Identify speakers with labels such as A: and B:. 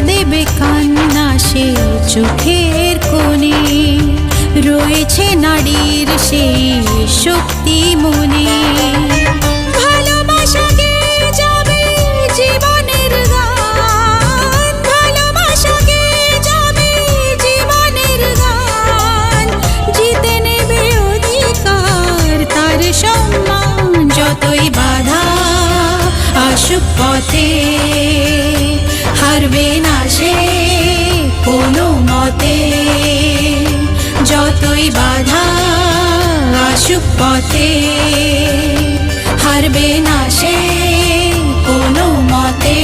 A: দেবে কান্না সে চোখের কোণে। রয়েছে নারীর সেই শক্তি মনে। ভালোবাসা গেয়ে যাবে জীবনের গান, ভালোবাসা গেয়ে যাবে জীবনের গান। জিতে নেবে অধিকার তার সম্মান। যতই বাধা আসুক পথে, হারবে না সে কোনো মতে। যতই বাধা আসুক পথে, হারবে না সে কোনো মতে।